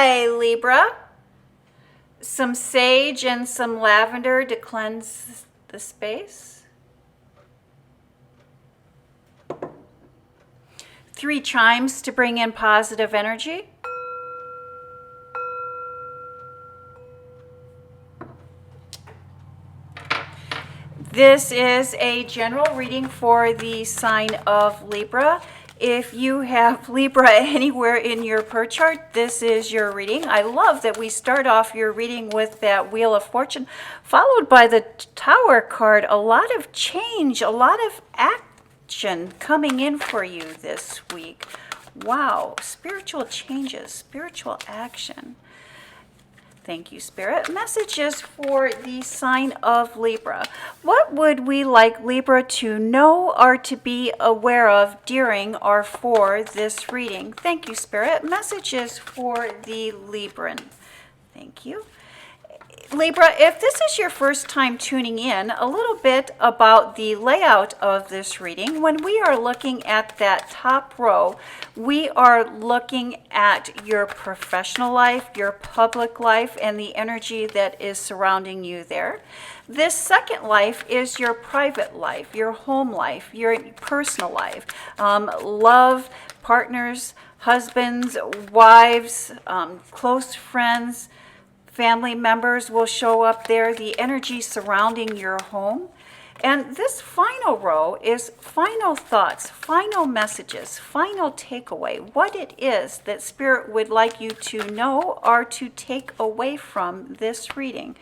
Hi, Libra. Some sage and some lavender to cleanse the space. 3 chimes to bring in positive energy. This is a general reading for the sign of Libra. If you have Libra anywhere in your birth chart, this is your reading. I love that we start off your reading with that Wheel of Fortune, followed by the Tower card. A lot of change, a lot of action coming in for you this week. Wow, spiritual changes, spiritual action. Thank you, Spirit. Messages for the sign of Libra. What would we like Libra to know or to be aware of during or for this reading? Thank you, Spirit. Messages for the Libran. Thank you. Libra, if this is your first time tuning in, a little bit about the layout of this reading. When we are looking at that top row, we are looking at your professional life, your public life, and the energy that is surrounding you there. This second life is your private life, your home life, your personal life, love, partners, husbands, wives, close friends, family members will show up there, the energy surrounding your home. And this final row is final thoughts, final messages, final takeaway, what it is that Spirit would like you to know or to take away from this reading.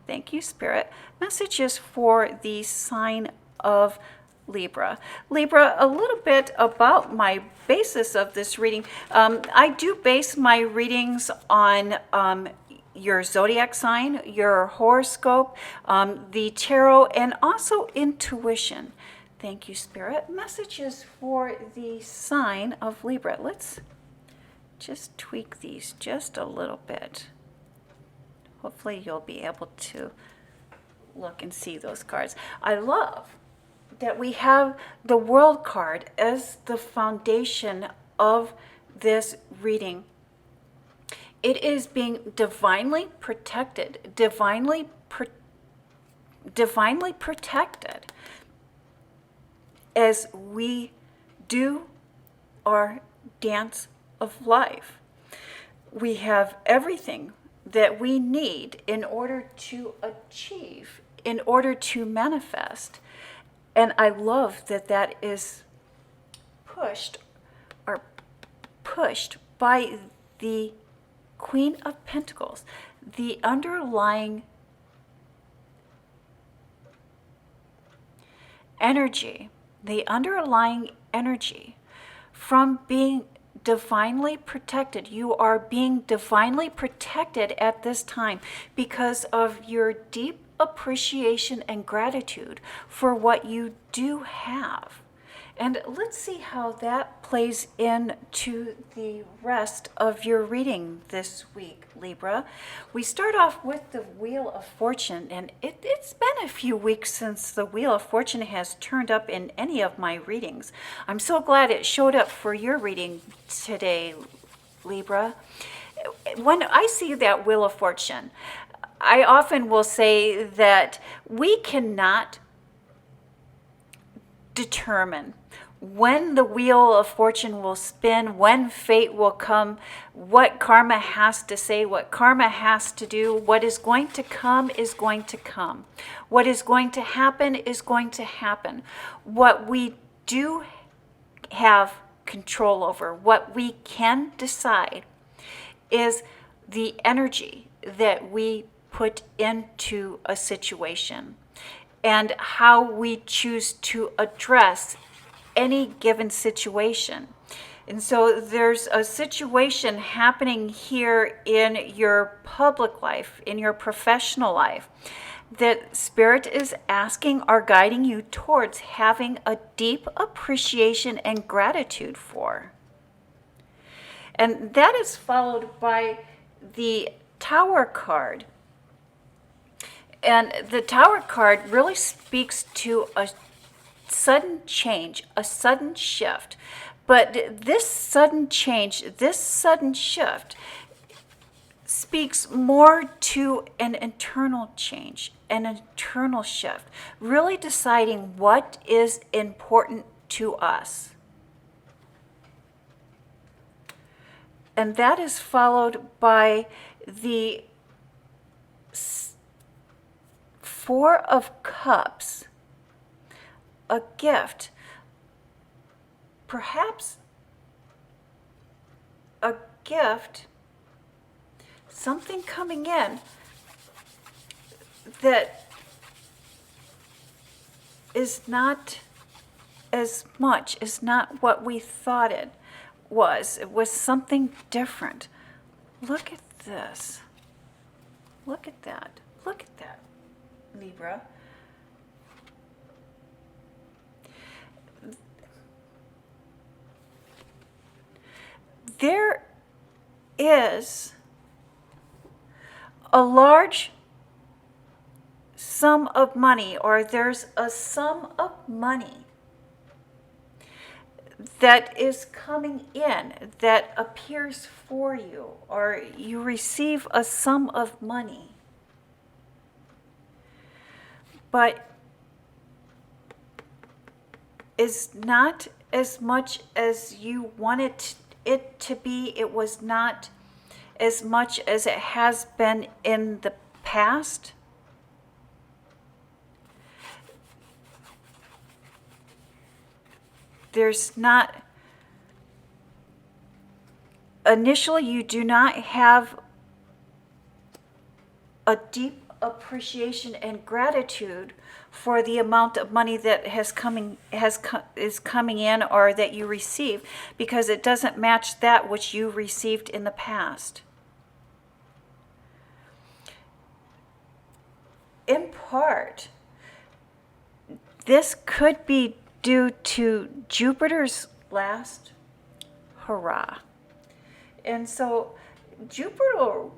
Thank you, Spirit. Messages for the sign of Libra. Libra, a little bit about my basis of this reading. I do base my readings on your zodiac sign, your horoscope, the tarot, and also intuition. Thank you, Spirit. Messages for the sign of Libra. Let's just tweak these just a little bit. Hopefully you'll be able to look and see those cards. I love that we have the World card as the foundation of this reading. It is being divinely protected, divinely protected as we do our dance of life. We have everything that we need in order to achieve, in order to manifest. And I love that that is pushed by the Queen of Pentacles, the underlying energy from being divinely protected. You are being divinely protected at this time because of your deep appreciation and gratitude for what you do have. And let's see how that plays into the rest of your reading this week, Libra. We start off with the Wheel of Fortune, and it's been a few weeks since the Wheel of Fortune has turned up in any of my readings. I'm so glad it showed up for your reading today, Libra. When I see that Wheel of Fortune, I often will say that we cannot determine when the Wheel of Fortune will spin, when fate will come, what karma has to say, what karma has to do. What is going to come is going to come. What is going to happen is going to happen. What we do have control over, what we can decide, is the energy that we put into a situation and how we choose to address any given situation. And so there's a situation happening here in your public life, in your professional life, that Spirit is asking or guiding you towards having a deep appreciation and gratitude for. And that is followed by the Tower card. And the Tower card really speaks to a sudden change, a sudden shift. But this sudden change, this sudden shift speaks more to an internal change, an internal shift, really deciding what is important to us. And that is followed by the Four of Cups, a gift, perhaps a gift, something coming in that is not as much, is not what we thought it was. It was something different. Look at this. Look at that. Look at that, Libra. There is a large sum of money, or there's a sum of money that is coming in that appears for you, or you receive a sum of money. But is not as much as you wanted it to be. It was not as much as it has been in the past. There's not, initially you do not have a deep appreciation and gratitude for the amount of money that is coming in, or that you receive, because it doesn't match that which you received in the past. In part, this could be due to Jupiter's last hurrah. And so Jupiter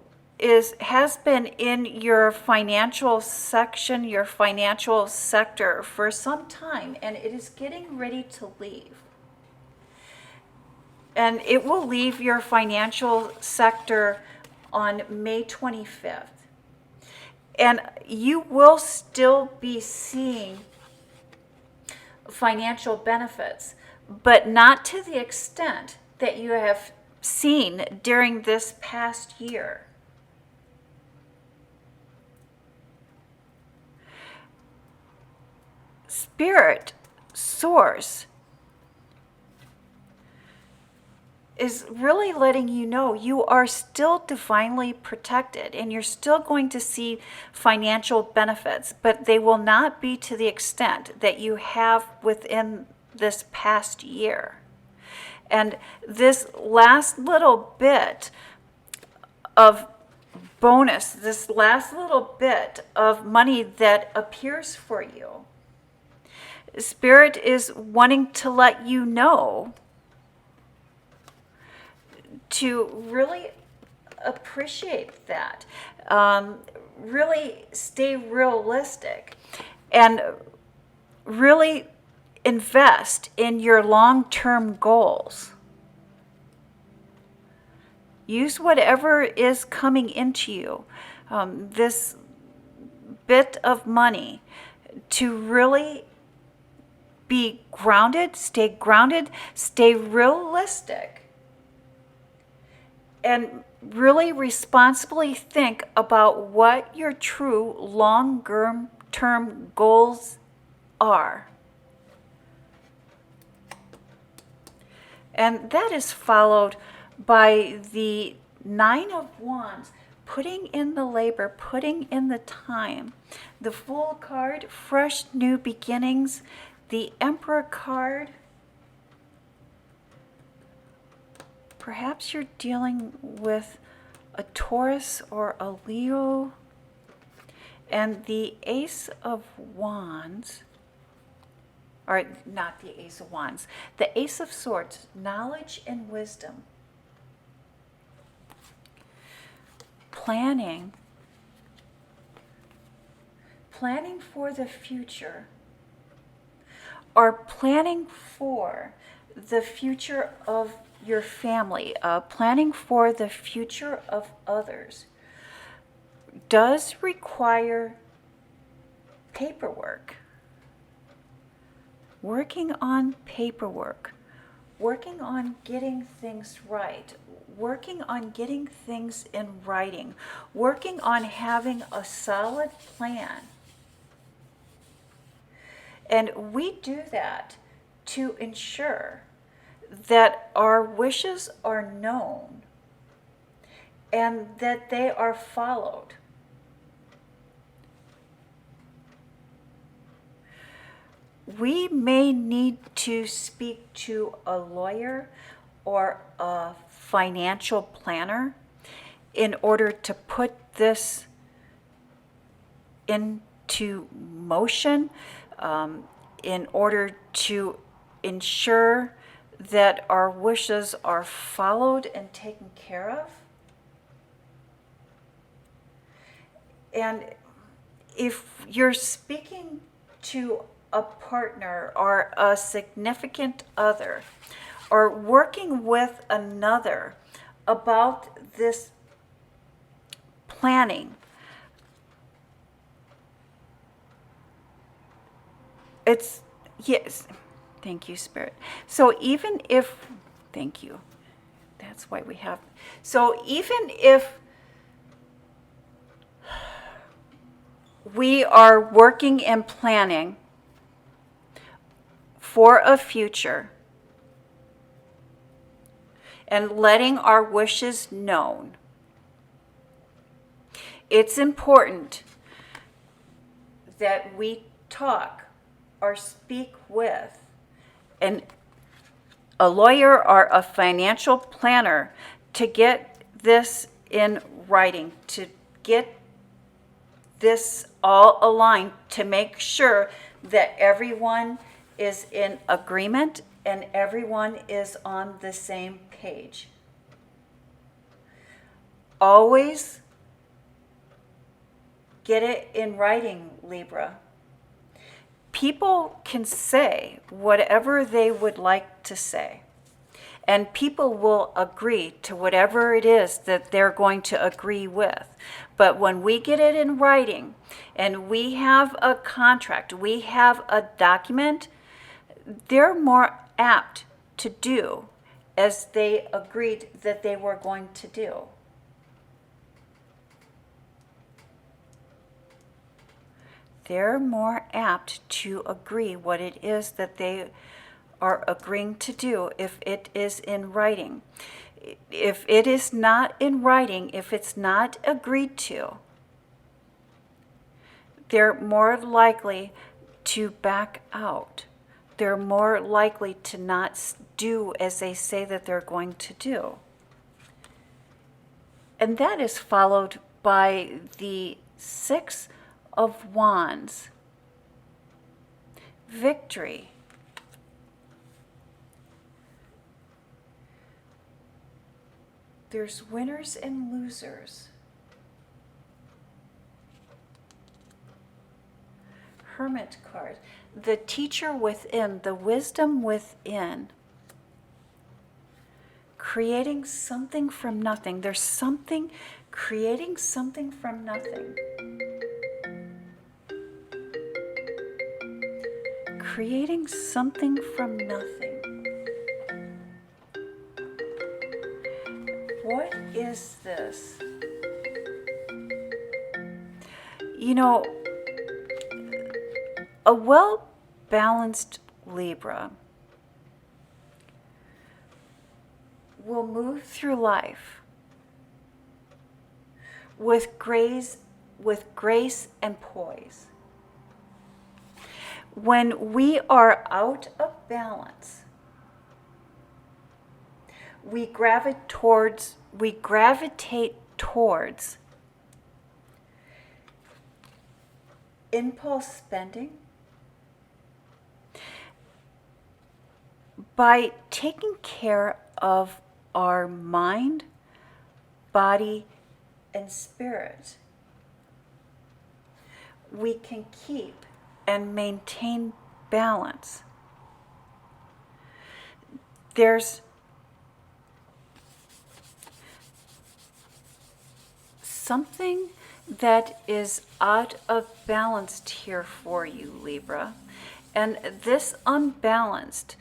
has been in your financial section, your financial sector for some time, and it is getting ready to leave. And it will leave your financial sector on May 25th. And you will still be seeing financial benefits, but not to the extent that you have seen during this past year. Spirit, source, is really letting you know you are still divinely protected, and you're still going to see financial benefits, but they will not be to the extent that you have within this past year. And this last little bit of bonus, this last little bit of money that appears for you, Spirit is wanting to let you know to really appreciate that, really stay realistic, and really invest in your long-term goals. Use whatever is coming into you, this bit of money, to really be grounded, stay realistic, and really responsibly think about what your true long-term goals are. And that is followed by the Nine of Wands, putting in the labor, putting in the time. The Fool card, fresh new beginnings. The Emperor card, perhaps you're dealing with a Taurus or a Leo. And the Ace of Wands, or not the Ace of Wands, the Ace of Swords, knowledge and wisdom. Planning for the future, or planning for the future of your family, planning for the future of others, does require paperwork. Working on paperwork, working on getting things right, working on getting things in writing, working on having a solid plan. And we do that to ensure that our wishes are known and that they are followed. We may need to speak to a lawyer or a financial planner in order to put this into motion, in order to ensure that our wishes are followed and taken care of. And if you're speaking to a partner or a significant other, or working with another about this planning, it's, yes, thank you, Spirit. So even if, thank you, that's why we have, so even if we are working and planning for a future and letting our wishes known, it's important that we talk or speak with a lawyer or a financial planner to get this in writing, to get this all aligned, to make sure that everyone is in agreement and everyone is on the same page. Always get it in writing, Libra. People can say whatever they would like to say, and people will agree to whatever it is that they're going to agree with. But when we get it in writing and we have a contract, we have a document, they're more apt to do as they agreed that they were going to do. They're more apt to agree what it is that they are agreeing to do if it is in writing. If it is not in writing, if it's not agreed to, they're more likely to back out. They're more likely to not do as they say that they're going to do. And that is followed by the Six of Wands. Victory. There's winners and losers. Hermit card. The teacher within, the wisdom within. Creating something from nothing. There's something, creating something from nothing. Creating something from nothing. What is this? You know, a well-balanced Libra will move through life with grace and poise. When we are out of balance, we gravitate towards impulse spending. By taking care of our mind, body, and spirit, we can keep and maintain balance. There's something that is out of balance here for you, Libra. And this unbalance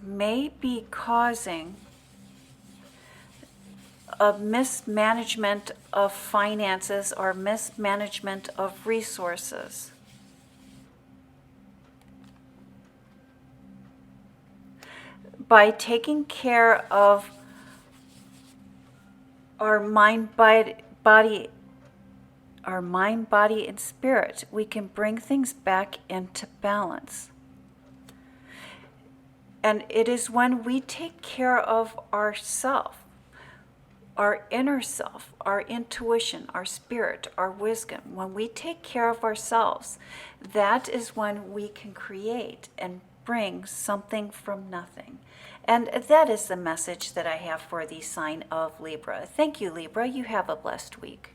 may be causing a mismanagement of finances or mismanagement of resources. By taking care of our mind, body, and spirit, we can bring things back into balance. And it is when we take care of ourself, our inner self, our intuition, our spirit, our wisdom, when we take care of ourselves, that is when we can create and bring something from nothing. And that is the message that I have for the sign of Libra. Thank you, Libra. You have a blessed week.